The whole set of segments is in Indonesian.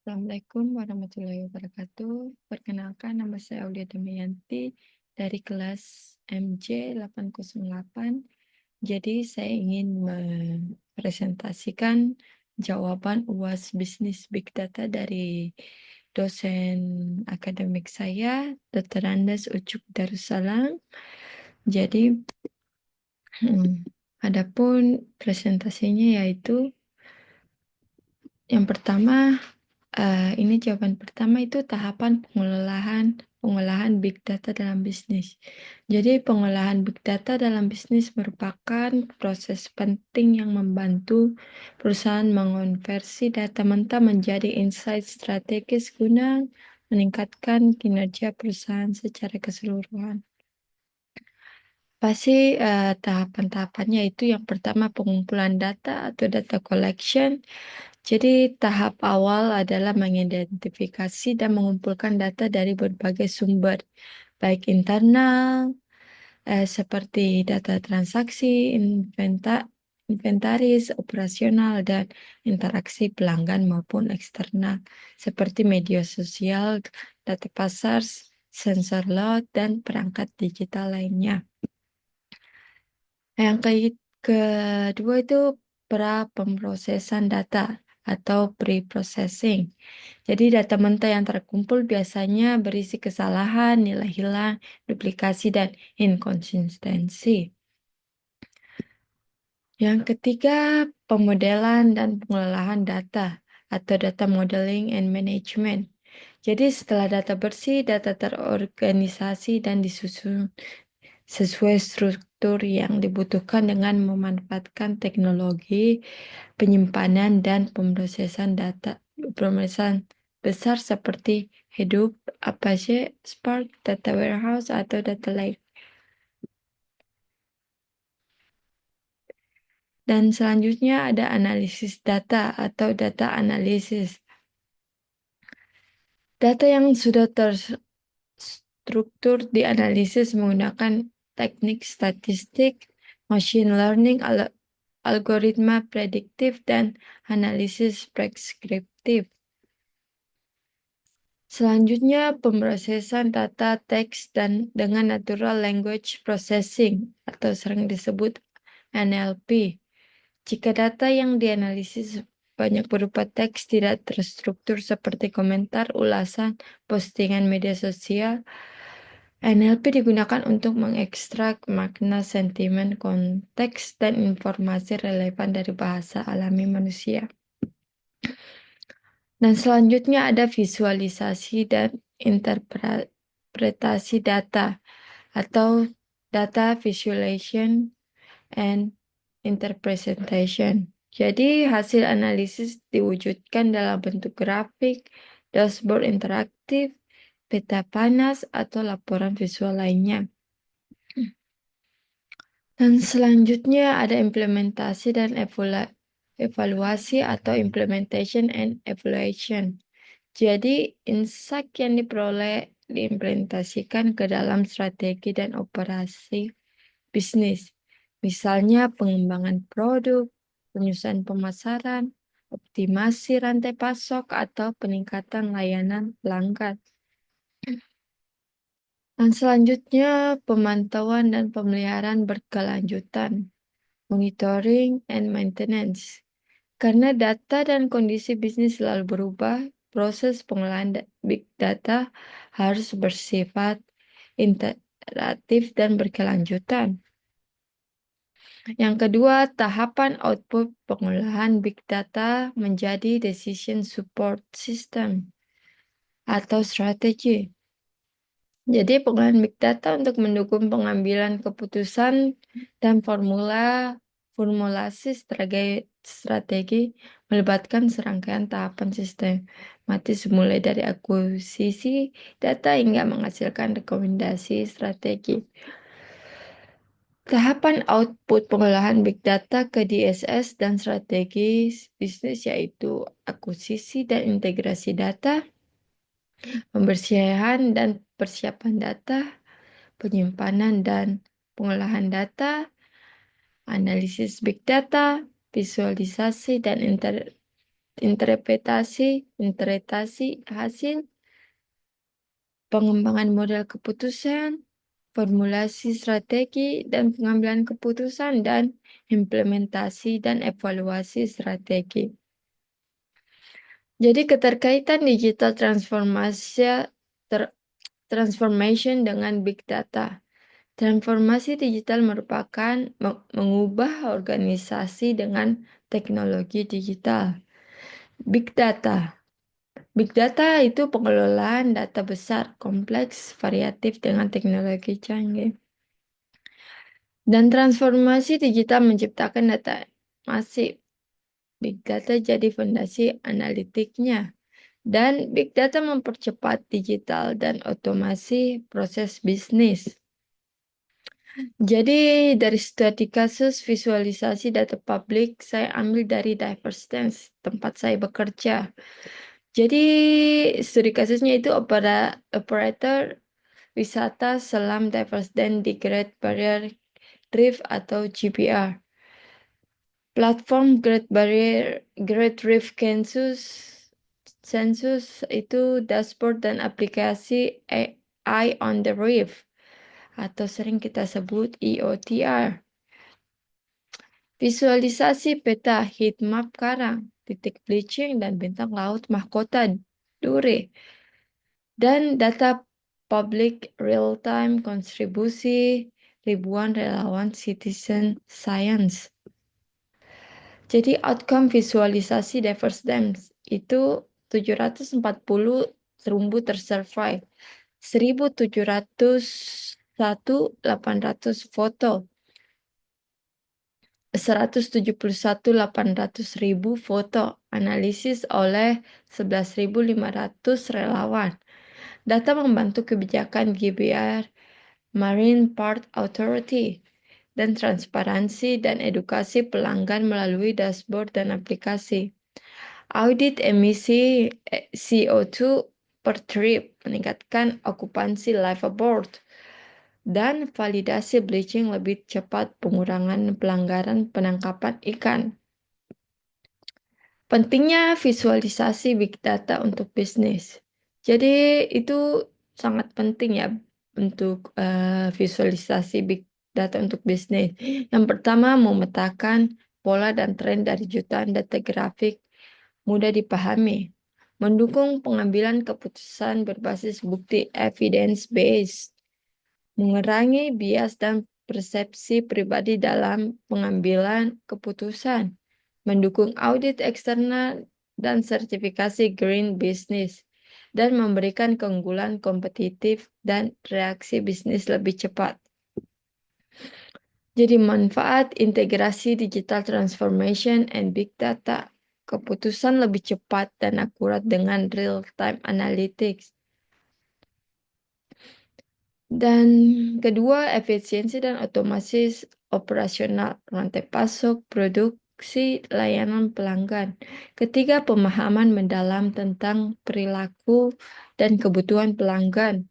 Assalamualaikum warahmatullahi wabarakatuh. Perkenalkan, nama saya Aulia Damayanti dari kelas MJ808. Jadi saya ingin mempresentasikan jawaban UAS Bisnis Big Data dari dosen akademik saya, Dr. Andes Ucuk Darussalam. Jadi, adapun presentasinya yaitu yang pertama. Ini jawaban pertama itu tahapan pengolahan big data dalam bisnis. Jadi pengolahan big data dalam bisnis merupakan proses penting yang membantu perusahaan mengonversi data mentah menjadi insight strategis guna meningkatkan kinerja perusahaan secara keseluruhan. Pasti tahapan-tahapannya itu yang pertama pengumpulan data atau data collection. Jadi tahap awal adalah mengidentifikasi dan mengumpulkan data dari berbagai sumber, baik internal, seperti data transaksi, inventaris, operasional, dan interaksi pelanggan maupun eksternal, seperti media sosial, data pasar, sensor load, dan perangkat digital lainnya. Yang kedua itu pra-pemrosesan data atau pre-processing. Jadi data mentah yang terkumpul biasanya berisi kesalahan, nilai hilang, duplikasi, dan inkonsistensi. Yang ketiga, pemodelan dan pengelolaan data atau data modeling and management. Jadi setelah data bersih, data terorganisasi dan disusun sesuai struktur yang dibutuhkan dengan memanfaatkan teknologi penyimpanan dan pemrosesan besar seperti Hadoop, Apache Spark, Data Warehouse, atau Data Lake. Dan selanjutnya ada analisis data atau data analisis. Data yang sudah terstruktur dianalisis menggunakan teknik statistik, machine learning, algoritma prediktif, dan analisis preskriptif. Selanjutnya, pemrosesan data teks dan dengan natural language processing atau sering disebut NLP. Jika data yang dianalisis banyak berupa teks tidak terstruktur seperti komentar, ulasan, postingan media sosial, NLP digunakan untuk mengekstrak makna, sentimen, konteks, dan informasi relevan dari bahasa alami manusia. Dan selanjutnya ada visualisasi dan interpretasi data atau data visualization and interpretation. Jadi hasil analisis diwujudkan dalam bentuk grafik, dashboard interaktif, peta panas, atau laporan visual lainnya. Dan selanjutnya ada implementasi dan evaluasi atau implementation and evaluation. Jadi, insight yang diperoleh diimplementasikan ke dalam strategi dan operasi bisnis. Misalnya pengembangan produk, penyusunan pemasaran, optimasi rantai pasok, atau peningkatan layanan pelanggan. Dan selanjutnya pemantauan dan pemeliharaan berkelanjutan, monitoring and maintenance. Karena data dan kondisi bisnis selalu berubah, proses pengolahan big data harus bersifat interaktif dan berkelanjutan. Yang kedua, tahapan output pengolahan big data menjadi decision support system atau strategi. Jadi pengolahan big data untuk mendukung pengambilan keputusan dan formulasi strategi melibatkan serangkaian tahapan sistematis mulai dari akuisisi data hingga menghasilkan rekomendasi strategi. Tahapan output pengolahan big data ke DSS dan strategi bisnis yaitu akuisisi dan integrasi data, pembersihan dan persiapan data, penyimpanan dan pengolahan data, analisis big data, visualisasi dan interpretasi hasil, pengembangan model keputusan, formulasi strategi dan pengambilan keputusan, dan implementasi dan evaluasi strategi. Jadi keterkaitan digital transformation dengan big data. Transformasi digital merupakan mengubah organisasi dengan teknologi digital. Big data. Big data itu pengelolaan data besar, kompleks, variatif dengan teknologi canggih. Dan transformasi digital menciptakan data masif. Big data jadi fondasi analitiknya. Dan big data mempercepat digital dan otomasi proses bisnis. Jadi dari studi kasus visualisasi data publik, saya ambil dari Diverse Dance, tempat saya bekerja. Jadi studi kasusnya itu operator wisata selam Diverse Dance di Great Barrier Reef atau GBR. Platform Great Reef Census itu dashboard dan aplikasi Eye on the Reef atau sering kita sebut EOTR. Visualisasi peta heat map karang, titik bleaching, dan bintang laut mahkota Dure. Dan data publik real-time kontribusi ribuan relawan citizen science. Jadi outcome visualisasi Diverse Dams itu 740 terumbu tersurvey, 1.701.800 foto, 171.800.000 foto, analisis oleh 11.500 relawan. Data membantu kebijakan GBR, Marine Port Authority, dan transparansi dan edukasi pelanggan melalui dashboard dan aplikasi. Audit emisi CO2 per trip, meningkatkan okupansi live aboard, dan validasi bleaching lebih cepat, pengurangan pelanggaran penangkapan ikan. Pentingnya visualisasi big data untuk bisnis. Jadi itu sangat penting ya untuk visualisasi big data untuk bisnis. Yang pertama, memetakan pola dan tren dari jutaan data grafik mudah dipahami. Mendukung pengambilan keputusan berbasis bukti evidence based. Mengurangi bias dan persepsi pribadi dalam pengambilan keputusan. Mendukung audit eksternal dan sertifikasi green business, dan memberikan keunggulan kompetitif dan reaksi bisnis lebih cepat. Jadi manfaat integrasi digital transformation and big data, keputusan lebih cepat dan akurat dengan real-time analytics. Dan kedua, efisiensi dan otomasi operasional, rantai pasok, produksi, layanan pelanggan. Ketiga, pemahaman mendalam tentang perilaku dan kebutuhan pelanggan.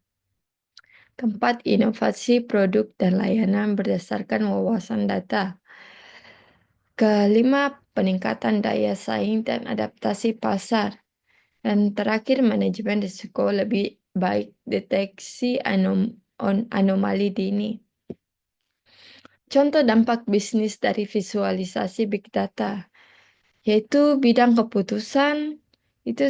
Keempat, inovasi produk dan layanan berdasarkan wawasan data. Kelima, peningkatan daya saing dan adaptasi pasar. Dan terakhir, manajemen risiko lebih baik, deteksi anomali dini. Contoh dampak bisnis dari visualisasi big data, yaitu bidang keputusan, itu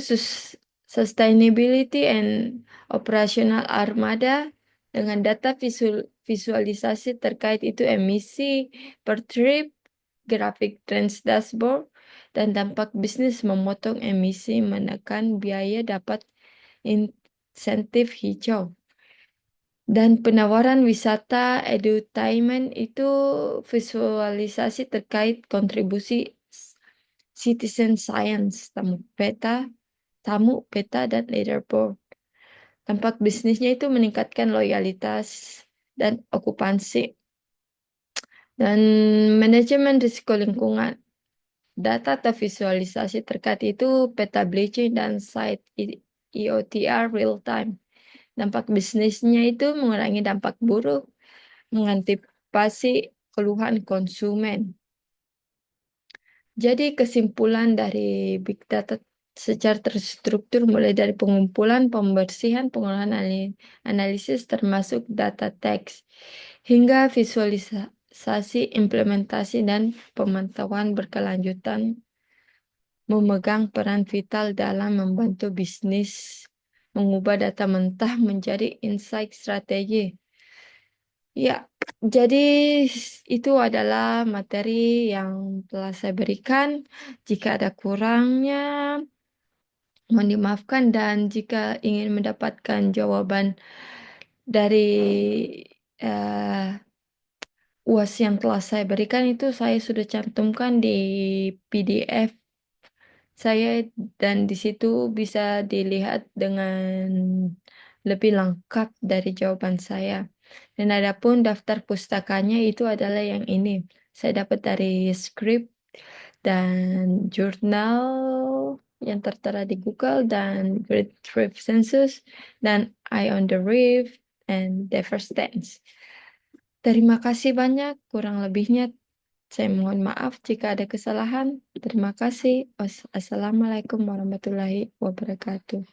sustainability and operational armada, dengan data visualisasi terkait itu emisi per trip, grafik trends dashboard, dan dampak bisnis memotong emisi, menekan biaya, dapat insentif hijau. Dan penawaran wisata edutainment itu visualisasi terkait kontribusi citizen science, tamu peta, dan leaderboard. Dampak bisnisnya itu meningkatkan loyalitas dan okupansi. Dan manajemen risiko lingkungan. Data atau visualisasi terkait itu peta bleaching dan site EOTR real time. Dampak bisnisnya itu mengurangi dampak buruk, mengantisipasi keluhan konsumen. Jadi kesimpulan dari big data secara terstruktur mulai dari pengumpulan, pembersihan, pengolahan, analisis termasuk data teks, hingga visualisasi, implementasi, dan pemantauan berkelanjutan memegang peran vital dalam membantu bisnis mengubah data mentah menjadi insight strategi. Ya, jadi itu adalah materi yang telah saya berikan. Jika ada kurangnya, mohon dimaafkan, dan jika ingin mendapatkan jawaban dari eh, UAS yang telah saya berikan itu saya sudah cantumkan di PDF saya, dan di situ bisa dilihat dengan lebih lengkap dari jawaban saya. Dan adapun daftar pustakanya itu adalah yang ini. Saya dapat dari Script dan jurnal yang tertera di Google dan Great Reef Census dan Eye on the Reef and Diverse Stance. Terima kasih banyak. Kurang lebihnya saya mohon maaf jika ada kesalahan. Terima kasih. Assalamualaikum warahmatullahi wabarakatuh.